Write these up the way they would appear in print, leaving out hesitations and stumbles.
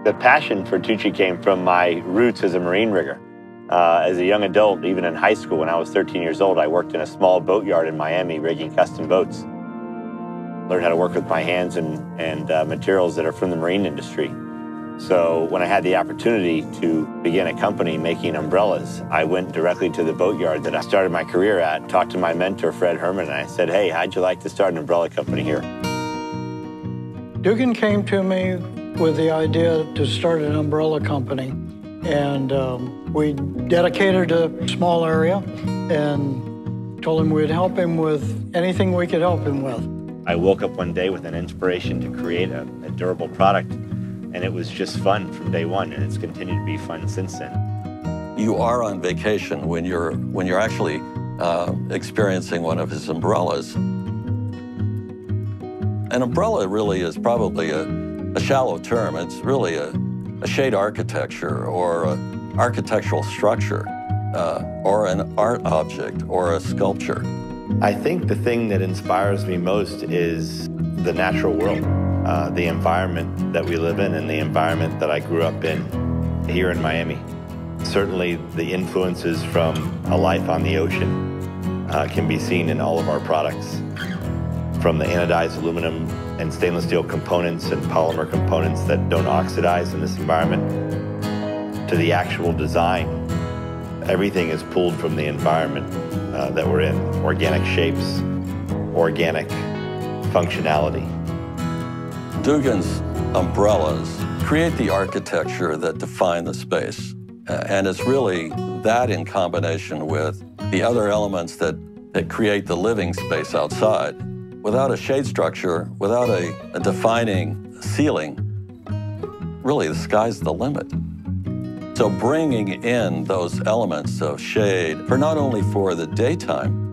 The passion for Tuuci came from my roots as a marine rigger. As a young adult, even in high school, when I was 13 years old, I worked in a small boatyard in Miami rigging custom boats. Learned how to work with my hands and materials that are from the marine industry. So when I had the opportunity to begin a company making umbrellas, I went directly to the boatyard that I started my career at, talked to my mentor, Fred Herman, and I said, hey, how'd you like to start an umbrella company here? Dougan came to me with the idea to start an umbrella company. And we dedicated a small area and told him we'd help him with anything we could help him with. I woke up one day with an inspiration to create a durable product, and it was just fun from day one, and it's continued to be fun since then. You are on vacation when you're actually experiencing one of his umbrellas. An umbrella really is probably a shallow term. It's really a shade architecture or an architectural structure or an art object or a sculpture. I think the thing that inspires me most is the natural world, the environment that we live in and the environment that I grew up in here in Miami. Certainly the influences from a life on the ocean can be seen in all of our products. From the anodized aluminum and stainless steel components and polymer components that don't oxidize in this environment, to the actual design. Everything is pulled from the environment that we're in. Organic shapes, organic functionality. Dougan's umbrellas create the architecture that define the space. And it's really that in combination with the other elements that create the living space outside. Without a shade structure, without a defining ceiling, really the sky's the limit. So bringing in those elements of shade, for not only for the daytime,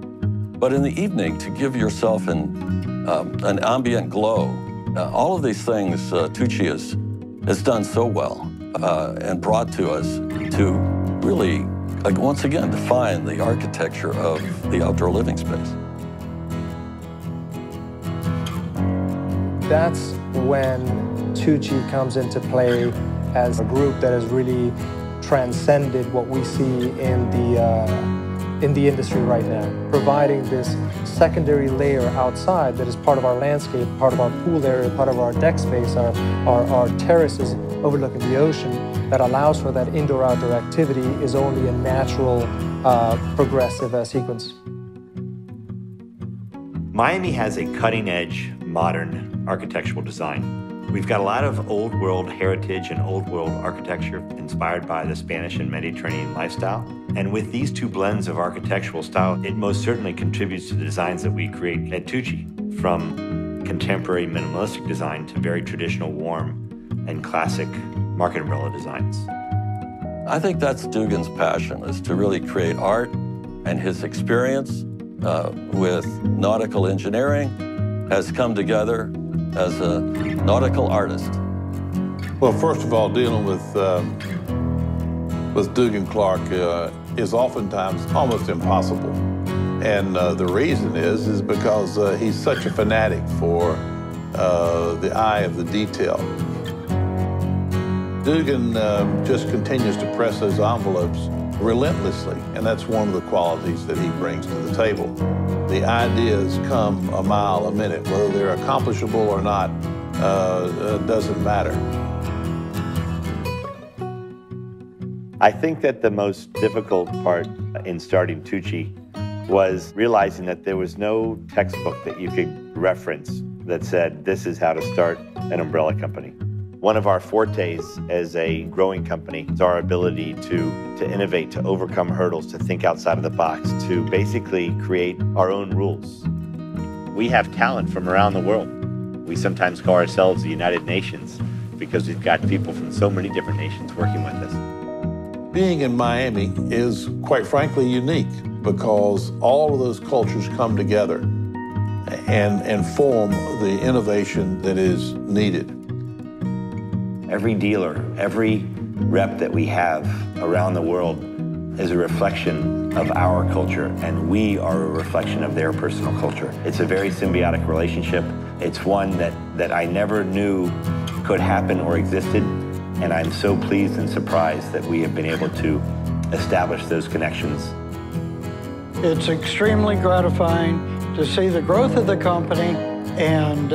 but in the evening to give yourself an ambient glow. All of these things Tuuci has done so well and brought to us to really, once again, define the architecture of the outdoor living space. That's when Tuuci comes into play as a group that has really transcended what we see in the industry right now, providing this secondary layer outside that is part of our landscape, part of our pool area, part of our deck space, our terraces overlooking the ocean, that allows for that indoor-outdoor activity is only a natural, progressive sequence. Miami has a cutting-edge, modern architectural design. We've got a lot of old world heritage and old world architecture inspired by the Spanish and Mediterranean lifestyle. And with these two blends of architectural style, it most certainly contributes to the designs that we create at Tuuci, from contemporary minimalistic design to very traditional, warm, and classic market umbrella designs. I think that's Dougan's passion, is to really create art, and his experience with nautical engineering has come together as a nautical artist. Well, first of all, dealing with Dougan Clarke is oftentimes almost impossible. And the reason is because he's such a fanatic for the eye of the detail. Dougan just continues to press those envelopes relentlessly, and that's one of the qualities that he brings to the table. The ideas come a mile a minute. Whether they're accomplishable or not doesn't matter. I think that the most difficult part in starting Tuuci was realizing that there was no textbook that you could reference that said, this is how to start an umbrella company. One of our fortes as a growing company is our ability to innovate, to overcome hurdles, to think outside of the box, to basically create our own rules. We have talent from around the world. We sometimes call ourselves the United Nations because we've got people from so many different nations working with us. Being in Miami is, quite frankly, unique because all of those cultures come together and form the innovation that is needed. Every dealer, every rep that we have around the world is a reflection of our culture, and we are a reflection of their personal culture. It's a very symbiotic relationship. It's one that I never knew could happen or existed, And I'm so pleased and surprised that we have been able to establish those connections. It's extremely gratifying to see the growth of the company and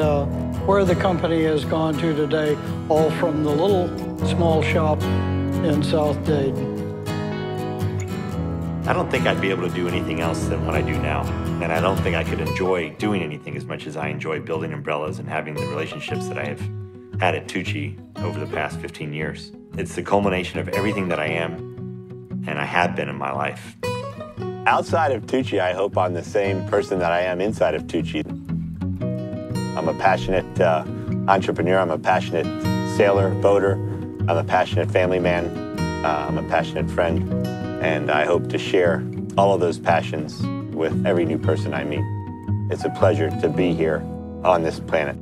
where the company has gone to today, all from the little small shop in South Dayton. I don't think I'd be able to do anything else than what I do now. And I don't think I could enjoy doing anything as much as I enjoy building umbrellas and having the relationships that I have had at Tuuci over the past 15 years. It's the culmination of everything that I am and I have been in my life. Outside of Tuuci, I hope I'm the same person that I am inside of Tuuci. I'm a passionate entrepreneur. I'm a passionate sailor, boater. I'm a passionate family man. I'm a passionate friend. And I hope to share all of those passions with every new person I meet. It's a pleasure to be here on this planet.